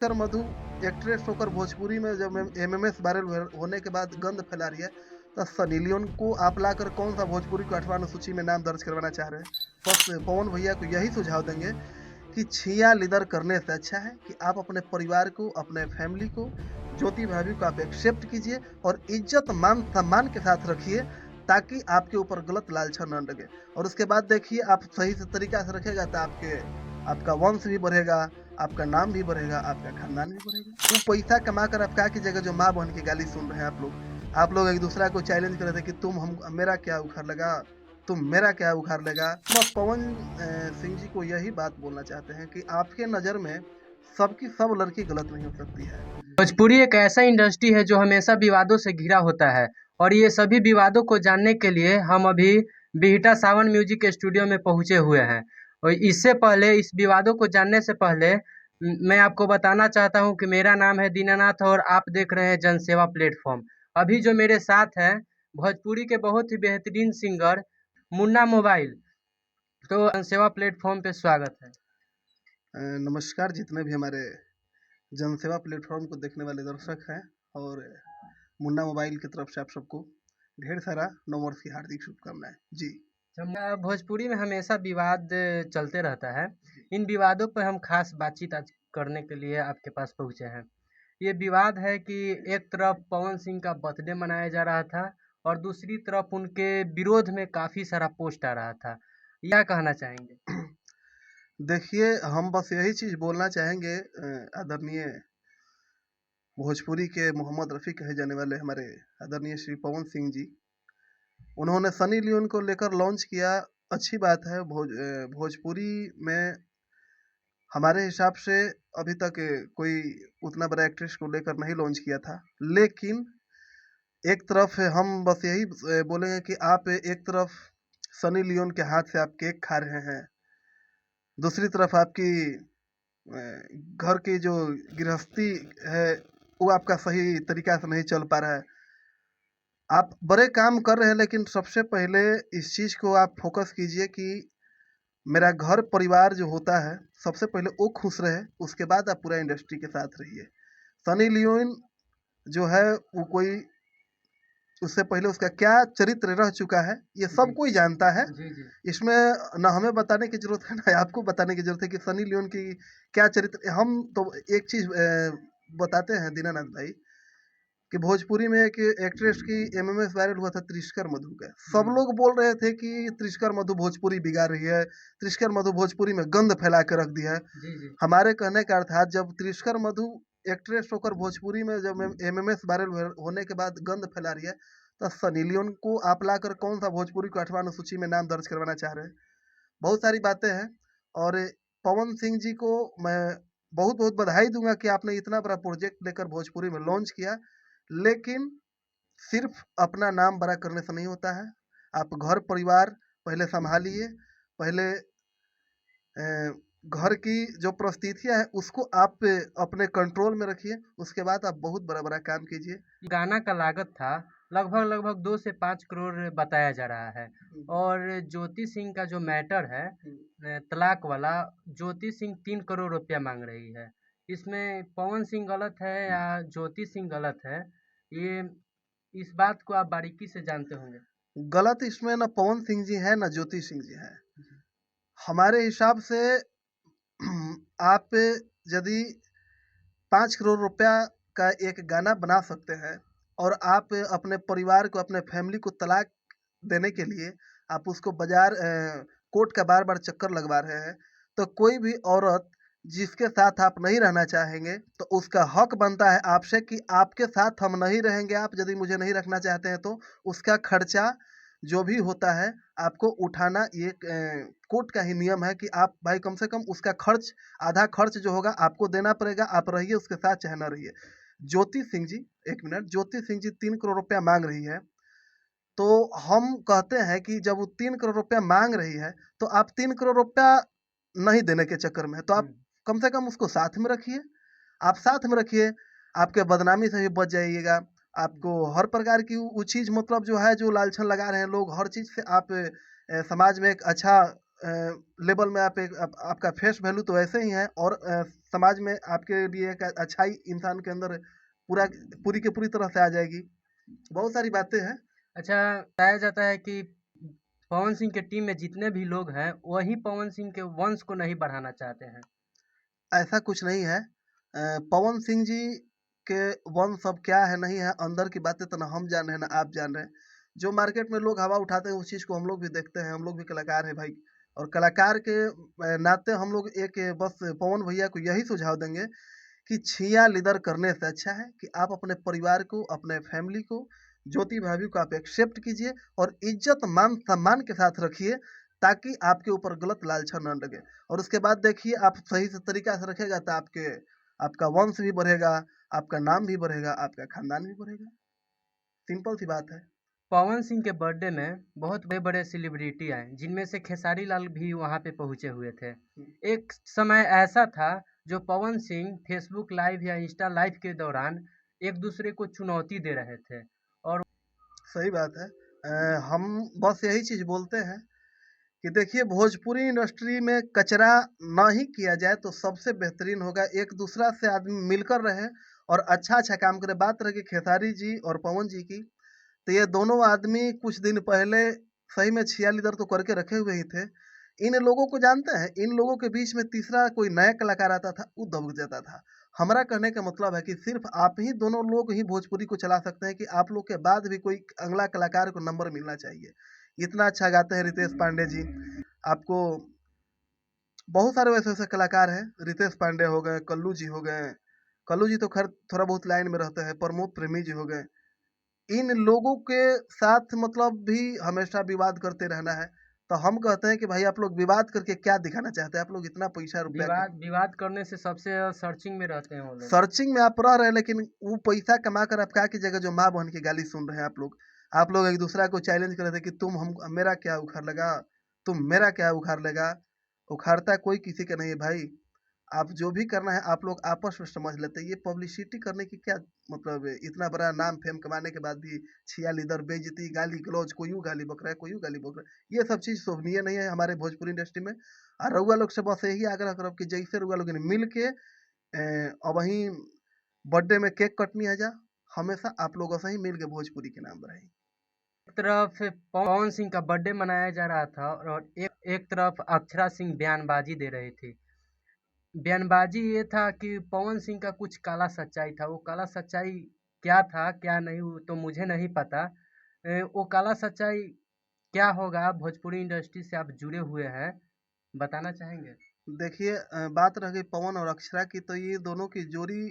कर मधु एक्ट्रेस होकर भोजपुरी में जब एमएमएस वायरल होने के बाद गंद फैला रही है, तो सनी लियोन को आप लाकर कौन सा भोजपुरी को 8वां सूची में नाम दर्ज करवाना चाह रहे हैं? फर्स्ट पवन भैया को यही सुझाव देंगे कि छिया लीदर करने से अच्छा है कि आप अपने परिवार को, अपने फैमिली को, ज्योति भाभी को आप एक्सेप्ट कीजिए और इज्जत मान सम्मान के साथ रखिए, ताकि आपके ऊपर गलत लालसा न लगे। और उसके बाद देखिए, आप सही से तरीका से रखेगा तो आपका वंश भी बढ़ेगा, आपका नाम भी बढ़ेगा, आपका खानदान भी बढ़ेगा। वो पैसा कमा कर आप क्या कीजिएगा जो माँ बहन की गाली सुन रहे हैं आप लोग एक दूसरा को चैलेंज कर रहे थे कि तुम हम मेरा क्या उखाड़ लगा, तुम मेरा क्या उखाड़ लेगा। बस पवन सिंह जी को यही बात बोलना चाहते हैं कि आपके नज़र में सबकी सब लड़की गलत नहीं हो सकती है। भोजपुरी एक ऐसा इंडस्ट्री है जो हमेशा विवादों से घिरा होता है और ये सभी विवादों को जानने के लिए हम अभी बिहटा सावन म्यूजिक स्टूडियो में पहुंचे हुए हैं। और इससे पहले इस विवादों को जानने से पहले मैं आपको बताना चाहता हूं कि मेरा नाम है दीनानाथ और आप देख रहे हैं जनसेवा प्लेटफॉर्म। अभी जो मेरे साथ है भोजपुरी के बहुत ही बेहतरीन सिंगर मुन्ना मोबाइल। तो जनसेवा प्लेटफॉर्म पे स्वागत है। नमस्कार जितने भी हमारे जनसेवा प्लेटफॉर्म को देखने वाले दर्शक हैं, और मुन्ना मोबाइल की तरफ से आप सबको ढेर सारा नववर्ष की हार्दिक शुभकामनाएं जी। भोजपुरी में हमेशा विवाद चलते रहता है। इन विवादों पर हम खास बातचीत आज करने के लिए आपके पास पहुंचे हैं। ये विवाद है कि एक तरफ पवन सिंह का बर्थडे मनाया जा रहा था और दूसरी तरफ उनके विरोध में काफी सारा पोस्ट आ रहा था। क्या कहना चाहेंगे? देखिए, हम बस यही चीज़ बोलना चाहेंगे, आदरणीय भोजपुरी के मोहम्मद रफ़ी कहे जाने वाले हमारे आदरणीय श्री पवन सिंह जी, उन्होंने सनी लियोन को लेकर लॉन्च किया। अच्छी बात है। भोजपुरी में हमारे हिसाब से अभी तक कोई उतना बड़ा एक्ट्रेस को लेकर नहीं लॉन्च किया था। लेकिन एक तरफ हम बस यही बोलेंगे कि आप एक तरफ सनी लियोन के हाथ से आप केक खा रहे हैं, दूसरी तरफ आपकी घर की जो गृहस्थी है वो आपका सही तरीका से नहीं चल पा रहा है। आप बड़े काम कर रहे हैं, लेकिन सबसे पहले इस चीज़ को आप फोकस कीजिए कि मेरा घर परिवार जो होता है, सबसे पहले वो खुश रहे, उसके बाद आप पूरा इंडस्ट्री के साथ रहिए। सनी लियोन जो है वो कोई, उससे पहले उसका क्या चरित्र रह चुका है ये सब जी कोई जानता है। जी जी। इसमें ना हमें बताने की जरूरत है ना आपको बताने की जरूरत है कि सनी लियोन की क्या चरित्र। हम तो एक चीज बताते हैं दीनानाथ भाई, कि भोजपुरी में एक एक्ट्रेस की एमएमएस वायरल हुआ था त्रिशकर मधु का। सब लोग बोल रहे थे कि त्रिशकर मधु भोजपुरी बिगाड़ रही है, त्रिशकर मधु भोजपुरी में गंद फैला के रख दिया है। जी जी। हमारे कहने का अर्थात, जब त्रिशकर मधु एक्ट्रेस होकर भोजपुरी में जब एमएमएस वायरल होने के बाद गंद फैला रही है, तो सनी लियोन को आप लाकर कौन सा भोजपुरी को 8वां सूची में नाम दर्ज करवाना चाह रहे हैं? बहुत सारी बातें हैं। और पवन सिंह जी को मैं बहुत बहुत बधाई दूंगा कि आपने इतना बड़ा प्रोजेक्ट लेकर भोजपुरी में लॉन्च किया। लेकिन सिर्फ अपना नाम बड़ा करने से नहीं होता है। आप घर परिवार पहले संभालिए, पहले घर की जो परिस्थितियाँ हैं उसको आप अपने कंट्रोल में रखिए, उसके बाद आप बहुत बड़ा-बड़ा काम कीजिए। गाना का लागत था लगभग 2 से 5 करोड़ बताया जा रहा है। हुँ, और ज्योति सिंह का जो मैटर है हुँ। तलाक वाला, ज्योति सिंह 3 करोड़ रुपया मांग रही है। इसमें पवन सिंह गलत है या ज्योति सिंह गलत है, ये इस बात को आप बारीकी से जानते होंगे। गलत इसमें ना पवन सिंह जी हैं, ना ज्योति सिंह जी हैं। हमारे हिसाब से आप यदि 5 करोड़ रुपया का एक गाना बना सकते हैं और आप अपने परिवार को, अपने फैमिली को तलाक देने के लिए आप उसको बाज़ार कोर्ट का बार-बार चक्कर लगवा रहे हैं, तो कोई भी औरत जिसके साथ आप नहीं रहना चाहेंगे, तो उसका हक बनता है आपसे कि आपके साथ हम नहीं रहेंगे, आप यदि मुझे नहीं रखना चाहते हैं तो उसका खर्चा जो भी होता है आपको उठाना। ये कोर्ट का ही नियम है कि आप भाई कम से कम उसका खर्च, आधा खर्च जो होगा आपको देना पड़ेगा, आप रहिए उसके साथ चाहे ना रहिए। ज्योति सिंह जी, 1 मिनट, ज्योति सिंह जी 3 करोड़ रुपया माँग रही है, तो हम कहते हैं कि जब वो 3 करोड़ रुपया माँग रही है, तो आप 3 करोड़ रुपया नहीं देने के चक्कर में, तो आप कम से कम उसको साथ में रखिए। आप साथ में रखिए, आपके बदनामी से भी बच जाइएगा। आपको हर प्रकार की वो चीज़, मतलब जो है, जो लालछन लगा रहे हैं लोग, हर चीज़ से आप समाज में एक अच्छा लेवल में आपका फेस वैल्यू तो वैसे ही है, और समाज में आपके लिए एक अच्छाई इंसान के अंदर पूरी की पूरी तरह से आ जाएगी। बहुत सारी बातें हैं। अच्छा, बताया जाता है कि पवन सिंह के टीम में जितने भी लोग हैं वही पवन सिंह के वंश को नहीं बढ़ाना चाहते हैं। ऐसा कुछ नहीं है। पवन सिंह जी के वंश अब क्या है नहीं है, अंदर की बातें तो ना हम जान रहे हैं ना आप जान रहे हैं। जो मार्केट में लोग हवा उठाते हैं उस चीज़ को हम लोग भी देखते हैं, हम लोग भी कलाकार हैं भाई। और कलाकार के नाते हम लोग एक बस पवन भैया को यही सुझाव देंगे कि छिया लीदर करने से अच्छा है कि आप अपने परिवार को, अपने फैमिली को, ज्योति भाभी को आप एक्सेप्ट कीजिए और इज्जत मान सम्मान के साथ रखिए, ताकि आपके ऊपर गलत लालसा न लगे। और उसके बाद देखिए आप सही से तरीका से रखेगा तो आपका वंश भी बढ़ेगा, आपका नाम भी बढ़ेगा, आपका खानदान भी बढ़ेगा। सिंपल सी बात है। पवन सिंह के बर्थडे में बहुत बड़े बड़े सेलिब्रिटी आए, जिनमें से खेसारी लाल भी वहां पे पहुंचे हुए थे। एक समय ऐसा था जो पवन सिंह फेसबुक लाइव या इंस्टा लाइव के दौरान एक दूसरे को चुनौती दे रहे थे। और सही बात है। हम बस यही चीज़ बोलते हैं कि देखिए भोजपुरी इंडस्ट्री में कचरा ना ही किया जाए तो सबसे बेहतरीन होगा, एक दूसरा से आदमी मिलकर रहे और अच्छा अच्छा काम करे। बात रही खेसारी जी और पवन जी की, तो ये दोनों आदमी कुछ दिन पहले सही में छिया लीदर तो करके रखे हुए ही थे। इन लोगों को जानते हैं, इन लोगों के बीच में तीसरा कोई नया कलाकार आता था वो दब जाता था। हमारा कहने का मतलब है कि सिर्फ आप ही दोनों लोग ही भोजपुरी को चला सकते हैं, कि आप लोग के बाद भी कोई अगला कलाकार को नंबर मिलना चाहिए। इतना अच्छा गाते हैं रितेश पांडे जी। आपको बहुत सारे वैसे वैसे कलाकार हैं, रितेश पांडे हो गए, कल्लू जी हो गए। कल्लू जी तो खैर थोड़ा बहुत लाइन में रहते हैं, प्रमोद प्रेमी जी हो गए। इन लोगों के साथ मतलब भी हमेशा विवाद करते रहना है। तो हम कहते हैं कि भाई आप लोग विवाद करके क्या दिखाना चाहते हैं? आप लोग इतना पैसा रुपया विवाद विवाद करने से सबसे ज्यादा सर्चिंग में रहते हैं वो लोग। सर्चिंग में आप रह रहे हैं, लेकिन वो पैसा कमा कर आप क्या की जगह जो माँ बहन की गाली सुन रहे हैं आप लोग एक दूसरा को चैलेंज कर रहे थे कि तुम हम मेरा क्या उखाड़ लगा, तुम मेरा क्या उखाड़ लेगा। उखाड़ता कोई किसी का नहीं है भाई। आप जो भी करना है आप लोग आपस में समझ लेते हैं। ये पब्लिसिटी करने की क्या मतलब है? इतना बड़ा नाम फेम कमाने के बाद भी छिया लीदर, बेइज्जती, गाली गलौज, कोई यूँ गाली बक रहा है, कोई यूँ गाली बक रहा है। ये सब चीज़ शोभनीय नहीं है हमारे भोजपुरी इंडस्ट्री में। और रउआ लोग से बस यही आग्रह करब कि जैसे रउआ लोग ने मिल के अब वहीं बर्थडे में केक कटनी है जा, हमेशा आप लोगों से ही मिल के भोजपुरी के नाम बढ़ाई। एक तरफ पवन सिंह का बर्थडे मनाया जा रहा था और एक तरफ अक्षरा सिंह बयानबाजी दे रही थी। बयानबाजी ये था कि पवन सिंह का कुछ काला सच्चाई था। वो काला सच्चाई क्या था क्या नहीं वो तो मुझे नहीं पता। वो काला सच्चाई क्या होगा? भोजपुरी इंडस्ट्री से आप जुड़े हुए हैं, बताना चाहेंगे? देखिए बात रह गई पवन और अक्षरा की, तो ये दोनों की जोड़ी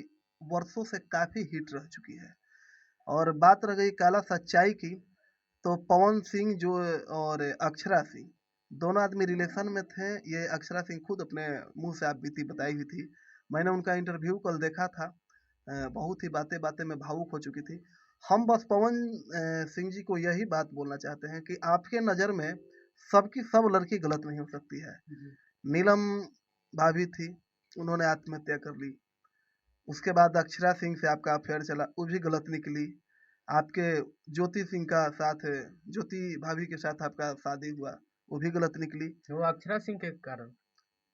वर्षों से काफ़ी हिट रह चुकी है। और बात रह गई काला सच्चाई की, तो पवन सिंह जो और अक्षरा सिंह दोनों आदमी रिलेशन में थे। ये अक्षरा सिंह खुद अपने मुंह से आप बीती बताई हुई थी। मैंने उनका इंटरव्यू कल देखा था। बहुत ही बातें बातें में भावुक हो चुकी थी। हम बस पवन सिंह जी को यही बात बोलना चाहते हैं कि आपके नज़र में सबकी सब लड़की गलत नहीं हो सकती है। नीलम भाभी थी, उन्होंने आत्महत्या कर ली। उसके बाद अक्षरा सिंह से आपका अफेयर चला, वो भी गलत निकली। आपके ज्योति सिंह का साथ ज्योति भाभी के साथ आपका शादी हुआ, वो भी गलत निकली। वो अक्षरा सिंह के कारण।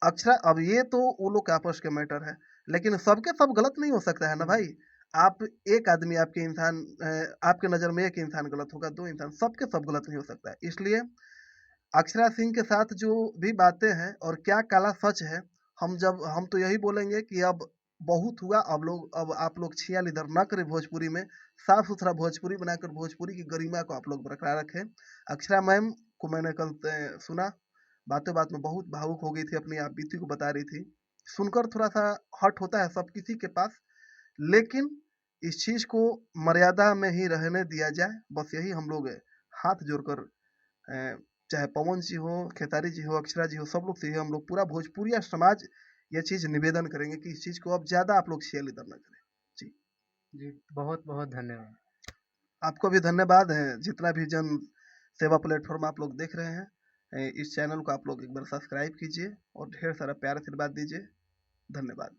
अक्षरा अब ये तो वो लोग के आपस के मैटर है, लेकिन सबके सब गलत नहीं हो सकता है ना भाई। आप एक आदमी आपके इंसान आपके नज़र में एक इंसान गलत होगा, दो इंसान, सबके सब गलत नहीं हो सकता है। इसलिए अक्षरा सिंह के साथ जो भी बातें हैं और क्या काला सच है, हम तो यही बोलेंगे कि अब बहुत हुआ। अब आप लोग छिया लीदर ना करें भोजपुरी में। साफ सुथरा भोजपुरी बनाकर भोजपुरी की गरिमा को आप लोग बरकरार रखें। अक्षरा मैम को मैंने कल सुना, बातों बात में बहुत भावुक हो गई थी, अपनी आप बीती को बता रही थी। सुनकर थोड़ा सा हर्ट होता है सब किसी के पास, लेकिन इस चीज़ को मर्यादा में ही रहने दिया जाए। बस यही हम लोग हाथ जोड़कर चाहे पवन जी हो, खेसारी जी हो, अक्षरा जी हो, सब लोग से ही हम लोग पूरा भोजपुरिया समाज ये चीज़ निवेदन करेंगे कि इस चीज़ को अब ज़्यादा आप लोग शेयर इधर न करें। जी जी, बहुत बहुत धन्यवाद। आपको भी धन्यवाद है। जितना भी जन सेवा प्लेटफॉर्म आप लोग देख रहे हैं, इस चैनल को आप लोग एक बार सब्सक्राइब कीजिए और ढेर सारा प्यार आशीर्वाद दीजिए। धन्यवाद।